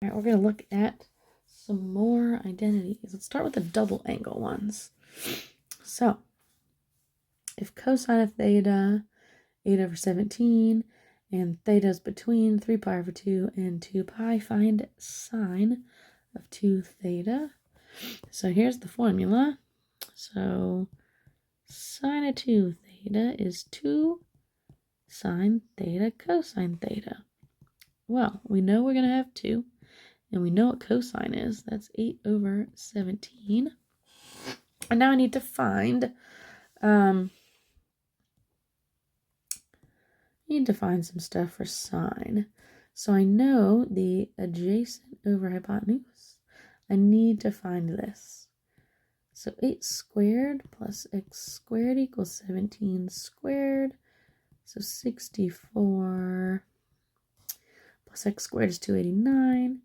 All right, we're going to look at some more identities. Let's start with the double angle ones. So, if cosine of theta, 8 over 17, and theta is between 3 pi over 2 and 2 pi, find sine of 2 theta. So here's the formula. So sine of 2 theta is 2 sine theta cosine theta. Well, we know we're going to have 2, and we know what cosine is. That's 8 over 17. And now I need to find some stuff for sine. So I know the adjacent over hypotenuse. I need to find this. So 8 squared plus x squared equals 17 squared. So 64 plus x squared is 289.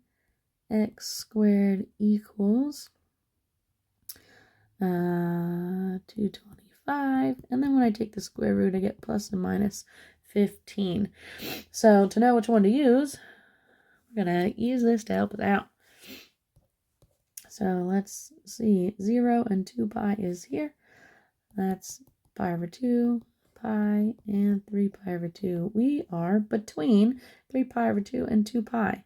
X squared equals 225. And then when I take the square root, I get plus and minus 15. So to know which one to use, we're going to use this to help us out. So let's see, 0 and 2 pi is here. That's pi over 2, pi, and 3 pi over 2. We are between 3 pi over 2 and 2 pi.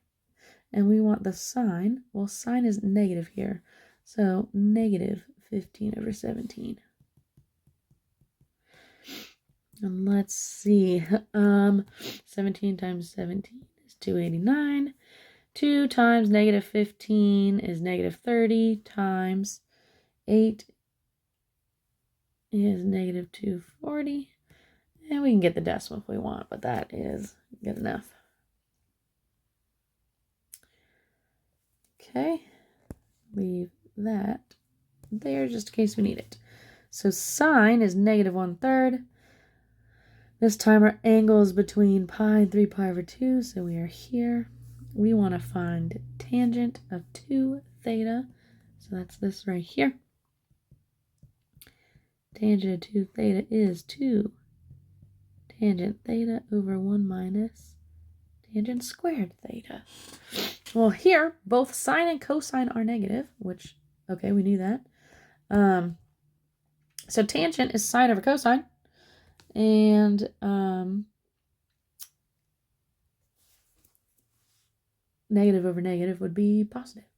And we want the sine. Well, sine is negative here. So negative 15 over 17. And let's see. 17 times 17 is 289. 2 times negative 15 is negative 30 times 8 is negative 240. And we can get the decimal if we want, but that is good enough. Okay, leave that there just in case we need it. So sine is negative 1/3. This time our angle is between pi and 3 pi over 2, so we are here. We want to find tangent of 2 theta, so that's this right here. Tangent of 2 theta is 2 tangent theta over 1 minus tangent squared theta. Well, here, both sine and cosine are negative, which, okay, we knew that. So tangent is sine over cosine, and negative over negative would be positive.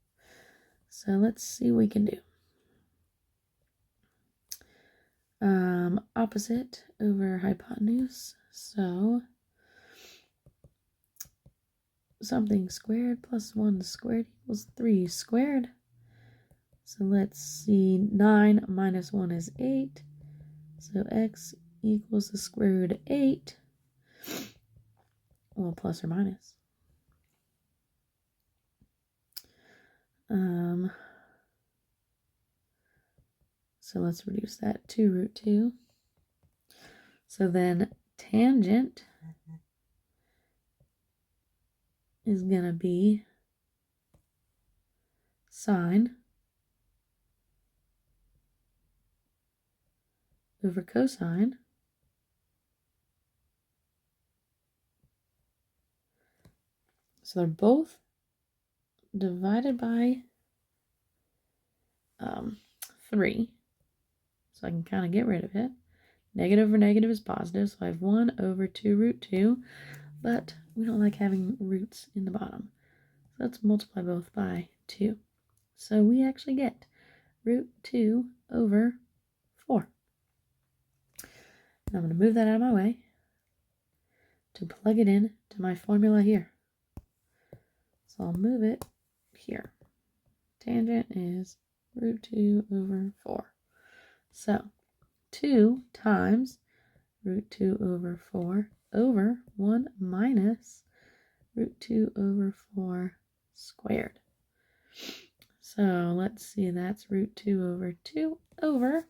So let's see what we can do. Opposite over hypotenuse, so something squared plus 1 squared equals 3 squared. So let's see, 9 minus 1 is 8. So x equals the square root of 8. Well, plus or minus. So let's reduce that to root 2. So then tangent is going to be sine over cosine so they're both divided by 3, so I can kind of get rid of it. Negative over negative is positive, so I have 1 over 2 root 2, but we don't like having roots in the bottom, so let's multiply both by 2. So we actually get root 2 over 4. And I'm going to move that out of my way to plug it in to my formula here. So I'll move it here. Tangent is root 2 over 4. So 2 times root 2 over 4 over 1 minus root 2 over 4 squared. So let's see, that's root 2 over 2 over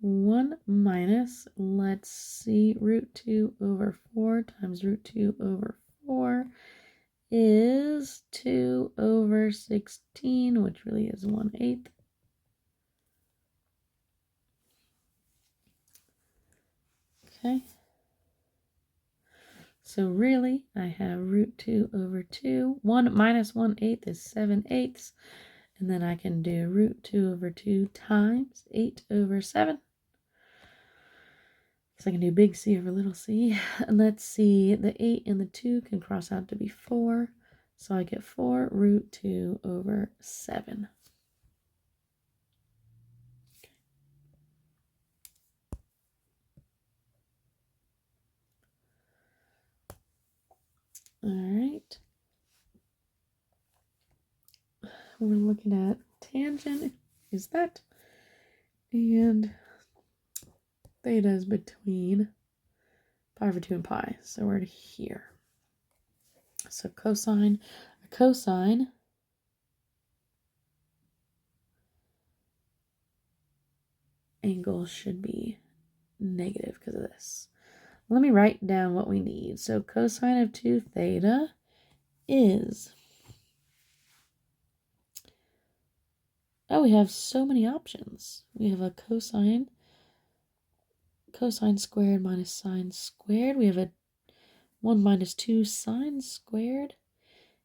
1 minus, let's see, root 2 over 4 times root 2 over 4 is 2 over 16, which really is 1/8. Okay. So really, I have root 2 over 2. 1 minus 1/8 is 7/8. And then I can do root 2 over 2 times 8 over 7. So I can do big C over little c. And let's see, the 8 and the 2 can cross out to be 4. So I get 4 root 2 over 7. All right. We're looking at tangent is that. And theta is between pi over 2 and pi. So we're here. So cosine angle should be negative because of this. Let me write down what we need. So cosine of 2 theta is... Oh, we have so many options. We have a cosine squared minus sine squared. We have a 1 minus 2 sine squared.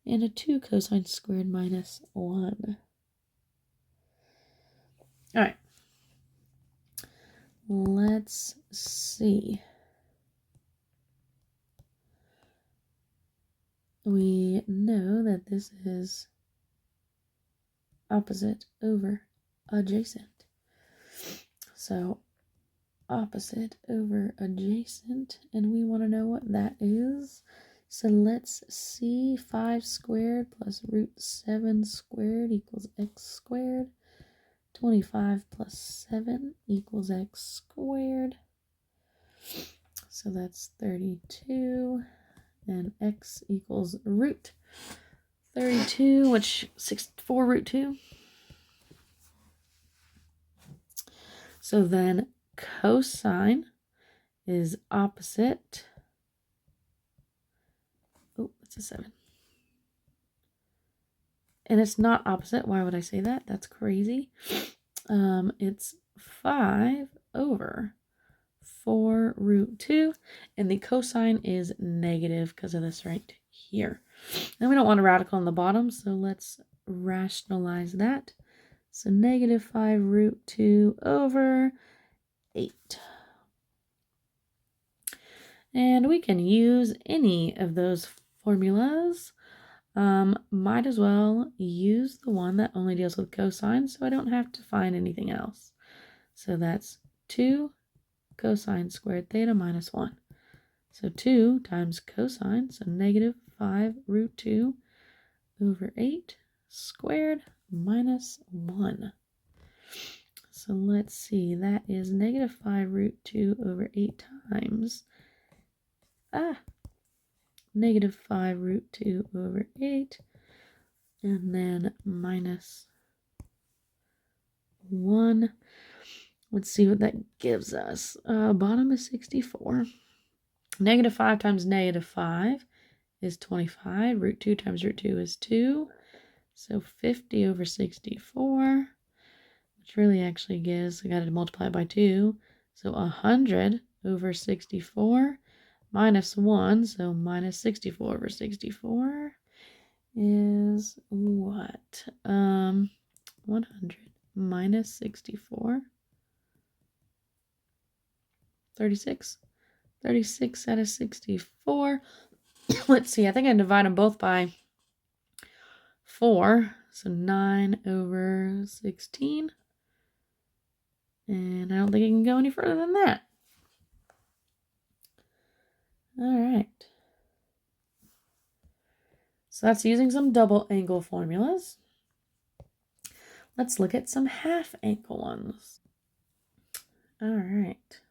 And a 2 cosine squared minus 1. All right. Let's see. We know that this is opposite over adjacent. So opposite over adjacent, and we want to know what that is. So let's see, 5 squared plus root 7 squared equals x squared. 25 plus 7 equals x squared. So that's 32, and x equals root 32, which 4 root 2. So then cosine is opposite. Oh, that's a 7. And it's not opposite. Why would I say that? That's crazy. It's 5 over 4 root 2. And the cosine is negative because of this right here. And we don't want a radical on the bottom, so let's rationalize that. So negative 5 root 2 over 8. And we can use any of those formulas. Might as well use the one that only deals with cosine, so I don't have to find anything else. So that's 2 cosine squared theta minus 1. So 2 times cosine, so negative 5 root 2 over 8 squared minus 1. So let's see, that is negative 5 root 2 over 8 times negative 5 root 2 over 8, and then minus 1. Let's see what that gives us. Bottom is 64. Negative 5 times negative 5 is 25. Root 2 times root 2 is 2. So 50 over 64, which really actually gives, I got to multiply it by 2. So 100 over 64 minus 1. So minus 64 over 64 is what? 100 minus 64. 36. 36 out of 64. Let's see, I think I divide them both by 4. So 9 over 16. And I don't think I can go any further than that. All right. So that's using some double angle formulas. Let's look at some half angle ones. All right.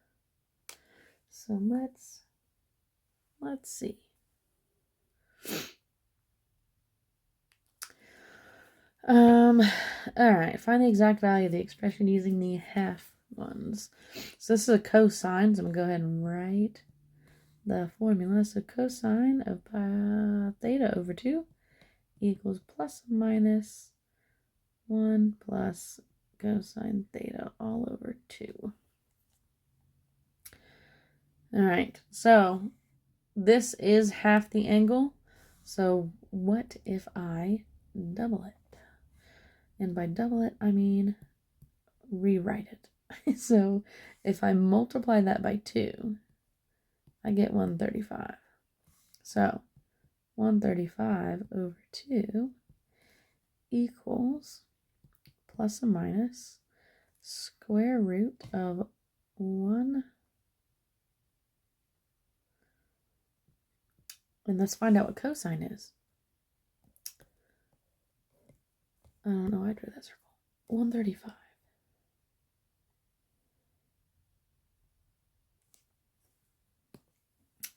So let's see. All right, find the exact value of the expression using the half ones. So this is a cosine, so I'm gonna go ahead and write the formula. So cosine of theta over 2 equals plus or minus 1 plus cosine theta all over 2. All right, so this is half the angle. So what if I double it? And by double it, I mean rewrite it. So if I multiply that by 2, I get 135. So 135 over 2 equals plus or minus square root of 1. And let's find out what cosine is. I don't know why I drew that circle. 135.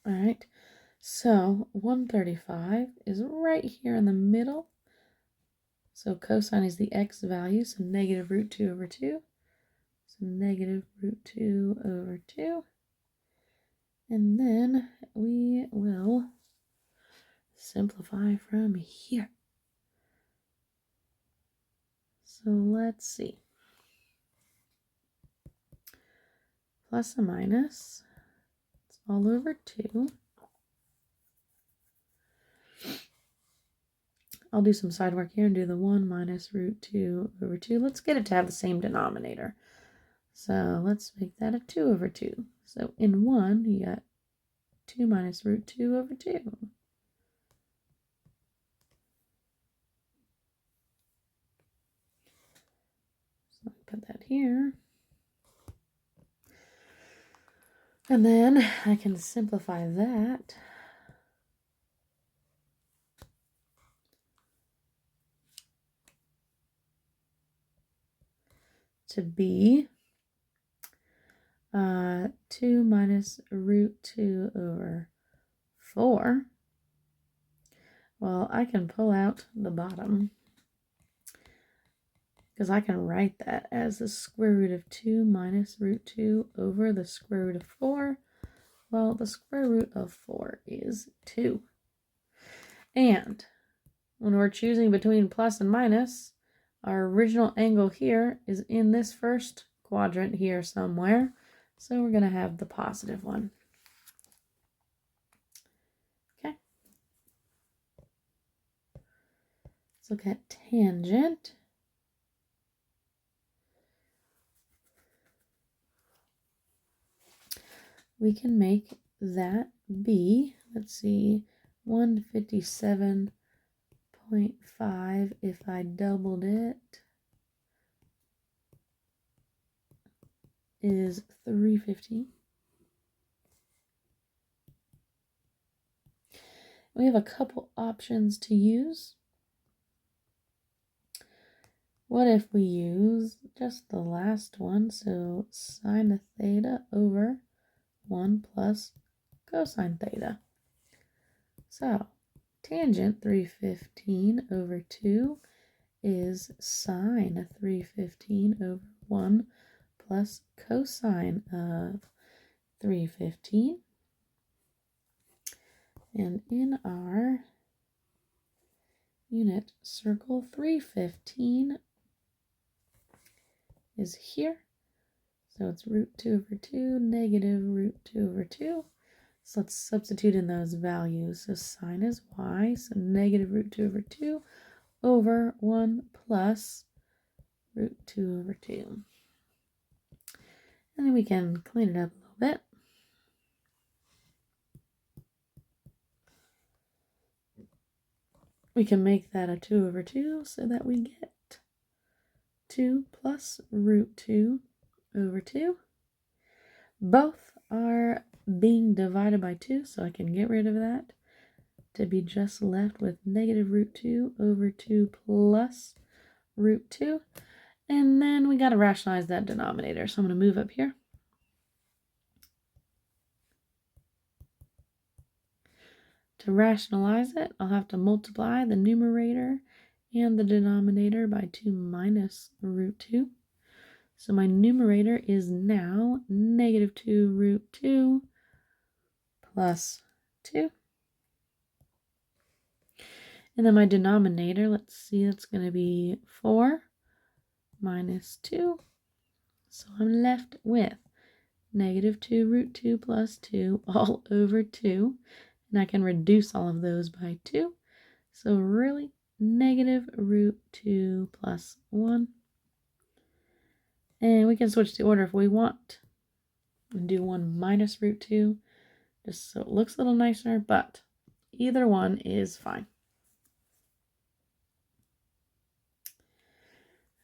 All right, so 135 is right here in the middle. So cosine is the x value, so negative root 2 over 2. So negative root 2 over 2. And then we will simplify from here. So let's see. Plus or minus, it's all over 2. I'll do some side work here and do the 1 minus root 2 over 2. Let's get it to have the same denominator. So let's make that a 2 over 2. So in 1, you got 2 minus root 2 over 2. So put that here. And then I can simplify that to be 2 minus root 2 over 4. Well, I can pull out the bottom because I can write that as the square root of 2 minus root 2 over the square root of 4. Well, the square root of 4 is 2. And when we're choosing between plus and minus, our original angle here is in this first quadrant here somewhere. So we're going to have the positive one. Okay. Let's look at tangent. We can make that be, let's see, 157.5 if I doubled it is 315. We have a couple options to use. What if we use just the last one? So sine of theta over 1 plus cosine theta. So tangent 315 over 2 is sine of 315 over 1 plus cosine of 315. And in our unit circle, 315 is here. So it's root 2 over 2, negative root 2 over 2. So let's substitute in those values. So sine is y, so negative root 2 over 2 over 1 plus root 2 over 2. And then we can clean it up a little bit. We can make that a 2 over 2 so that we get 2 plus root 2 over 2. Both are being divided by 2, so I can get rid of that to be just left with negative root 2 over 2 plus root 2. And then we got to rationalize that denominator. So I'm going to move up here. To rationalize it, I'll have to multiply the numerator and the denominator by 2 minus root 2. So my numerator is now negative 2 root 2 plus 2. And then my denominator, let's see, that's going to be 4 minus 2. So I'm left with negative 2 root 2 plus 2 all over 2. And I can reduce all of those by 2. So really, negative root 2 plus 1. And we can switch the order if we want. And do 1 minus root 2, just so it looks a little nicer, but either one is fine.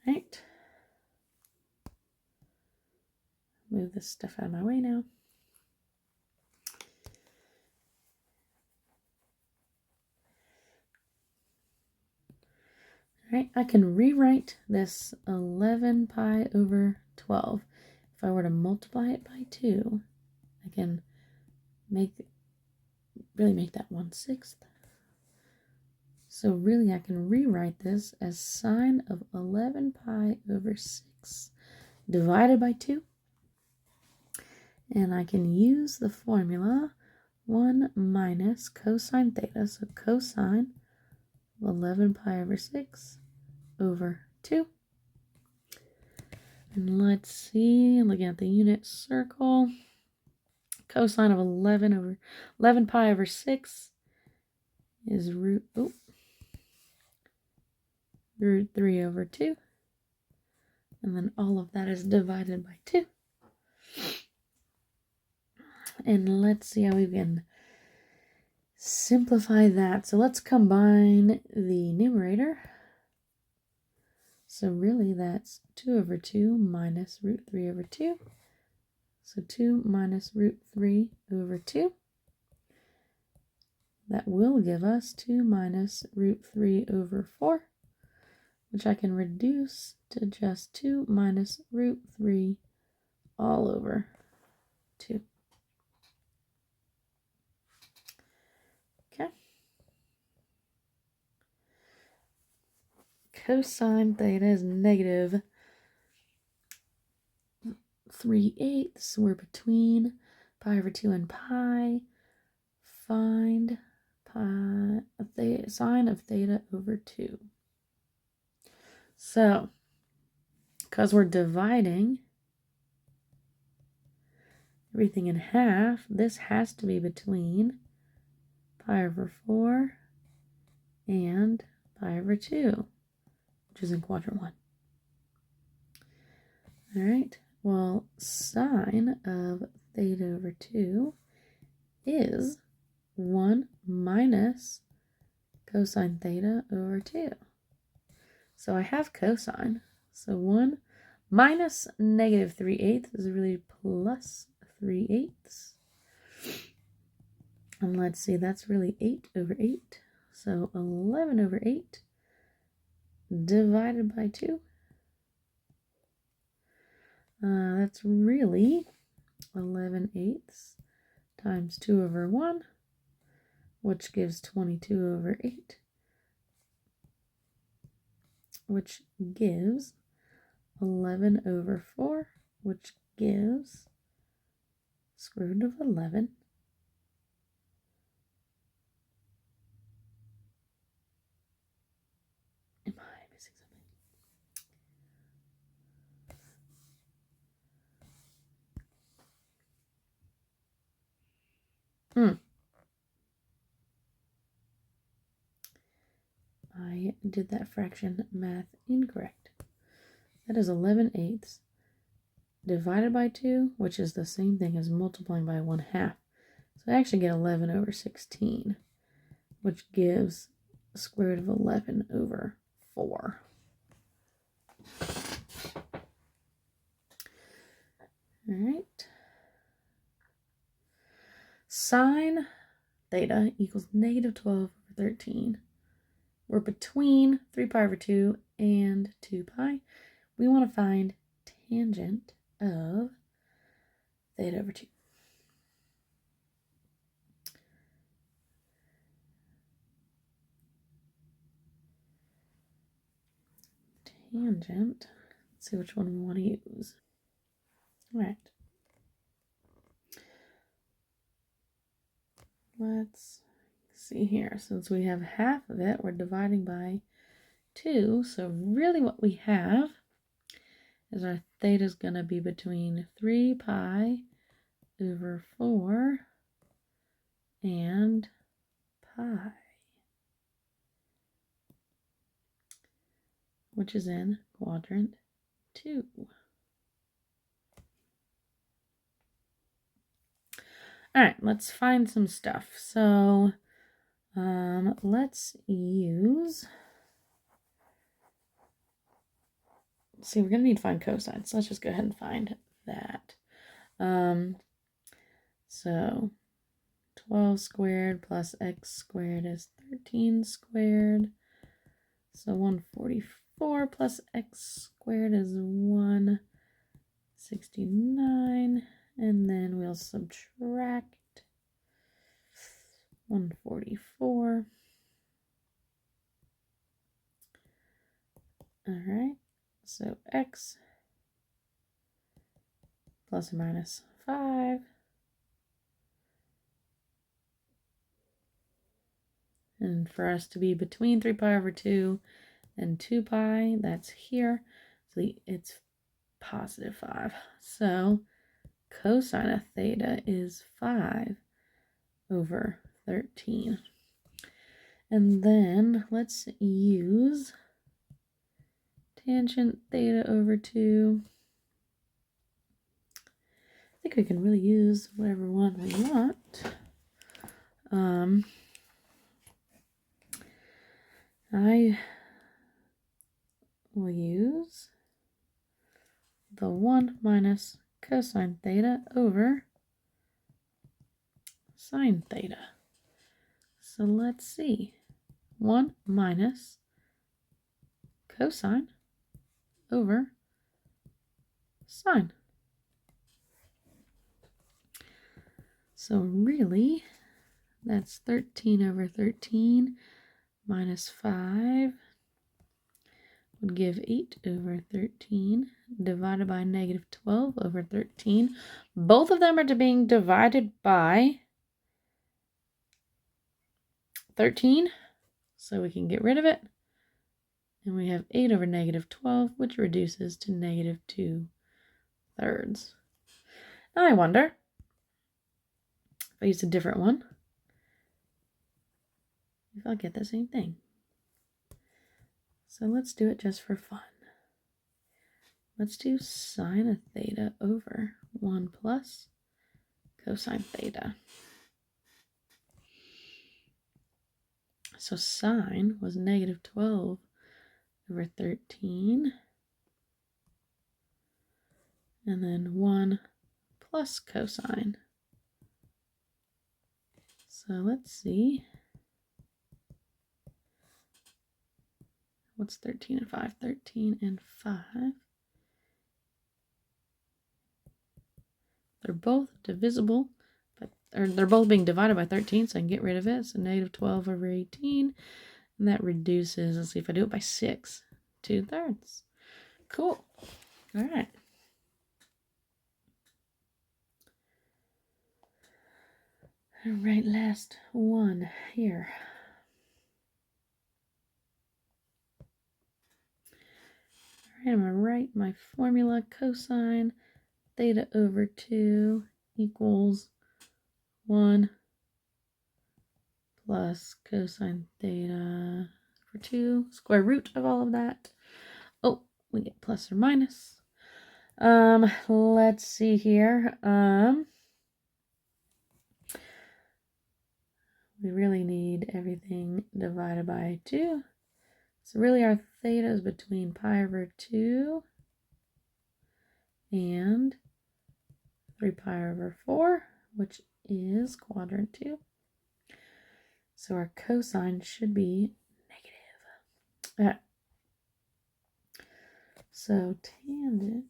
Right. Move this stuff out of my way now. All right, I can rewrite this 11 pi over 12. If I were to multiply it by 2, I can really make that 1/6. So really I can rewrite this as sine of 11 pi over 6 divided by 2. And I can use the formula 1 minus cosine theta, so cosine of 11 pi over 6 over 2. And let's see, looking at the unit circle, cosine of 11 pi over 6 is root 3 over 2. And then all of that is divided by 2. And let's see how we can simplify that. So let's combine the numerator. So really that's 2 over 2 minus root 3 over 2. So 2 minus root 3 over 2. That will give us 2 minus root 3 over 4, which I can reduce to just 2 minus root 3 all over 2. Okay. Cosine theta is negative 3/8. We're between pi over 2 and pi. Find sine of theta over 2. So, because we're dividing everything in half, this has to be between pi over 4 and pi over 2, which is in quadrant 1. All right, well, sine of theta over 2 is 1 minus cosine theta over 2. So I have cosine. So 1 minus negative 3/8 is really plus 3/8. And let's see, that's really 8 over 8. So 11 over 8 divided by 2. That's really 11/8 times 2 over 1, which gives 22 over 8, which gives 11 over 4, which gives square root of 11. Am I missing something? I did that fraction math incorrect. That is 11/8 divided by 2, which is the same thing as multiplying by 1/2. So I actually get 11 over 16, which gives the square root of 11 over 4. All right. Sine theta equals negative 12 over 13. We're between 3 pi over 2 and 2 pi. We want to find tangent of theta over 2. Tangent. Let's see which one we want to use. All right. Let's see here. Since we have half of it, we're dividing by 2. So really what we have is our theta is going to be between 3 pi over 4 and pi, which is in quadrant 2. All right, let's find some stuff. So let's use, see, we're going to need to find cosine, so let's just go ahead and find that. So 12 squared plus x squared is 13 squared. So 144 plus x squared is 169. And then we'll subtract 144. All right, so x plus or minus 5. And for us to be between 3 pi over 2 and 2 pi, that's here. So it's positive 5. So cosine of theta is 5 over 13. And then let's use tangent theta over 2. I think we can really use whatever one we want. I will use the 1 minus cosine theta over sine theta. So let's see. 1 minus cosine over sine. So really, that's 13 over 13 minus 5 would give 8 over 13 divided by negative 12 over 13. Both of them are being divided by 13, so we can get rid of it. And we have 8 over negative 12, which reduces to negative 2/3. Now I wonder if I use a different one, if I'll get the same thing. So let's do it just for fun. Let's do sine of theta over 1 plus cosine theta. So sine was negative 12 over 13. And then 1 plus cosine. So let's see. What's 13 and 5? 13 and 5. They're both divisible, or they're both being divided by 13, so I can get rid of it. So negative 12 over 18. And that reduces, let's see if I do it by 6, 2/3. Cool. All right. All right, last one here. All right, I'm going to write my formula. Cosine theta over 2 equals 1 plus cosine theta over 2, square root of all of that. Oh, we get plus or minus. Let's see here. We really need everything divided by 2. So really our theta is between pi over 2 and 3 pi over 4, which is quadrant 2. So our cosine should be negative. So tangent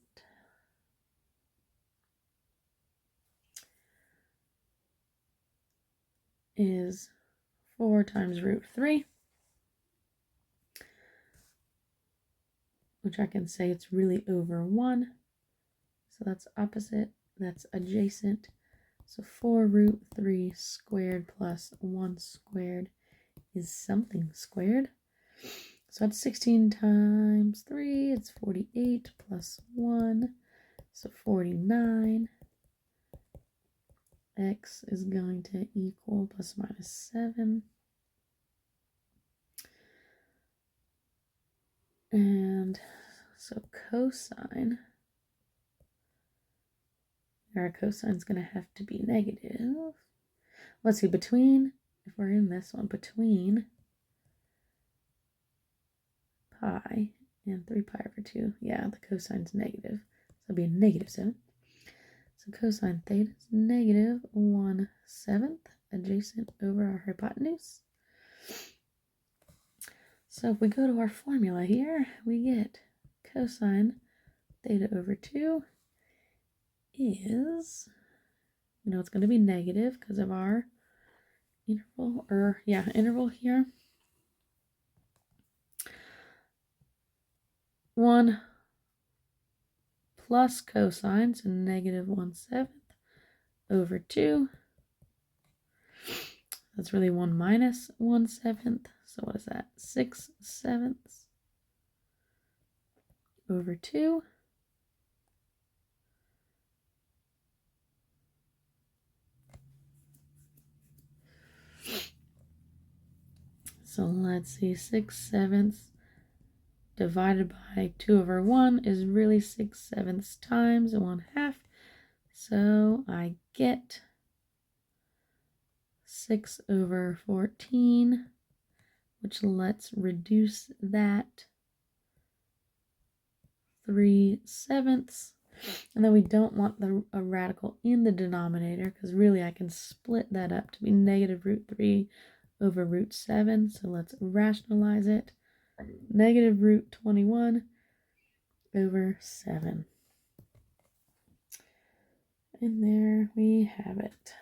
is 4 times root 3, which I can say it's really over 1. So that's opposite, that's adjacent. So 4 root 3 squared plus 1 squared is something squared. So that's 16 times 3, it's 48 plus 1, so 49. X is going to equal plus or minus 7. And so cosine, our cosine's going to have to be negative. Let's see, between, if we're in this one, between pi and 3 pi over 2, yeah, the cosine's negative. So it'll be a negative 7. So cosine theta is negative 1/7 adjacent over our hypotenuse. So if we go to our formula here, we get cosine theta over 2 is, it's going to be negative because of our interval here. 1 plus cosine, so negative 1/7 over 2. That's really 1 minus 1/7. So what is that? 6/7 over 2. So let's see, 6/7 divided by 2 over 1 is really 6/7 times 1/2. So I get 6 over 14, which let's reduce that 3/7. And then we don't want a radical in the denominator because really I can split that up to be negative root 3 over root 7. So let's rationalize it. Negative root 21 over 7. And there we have it.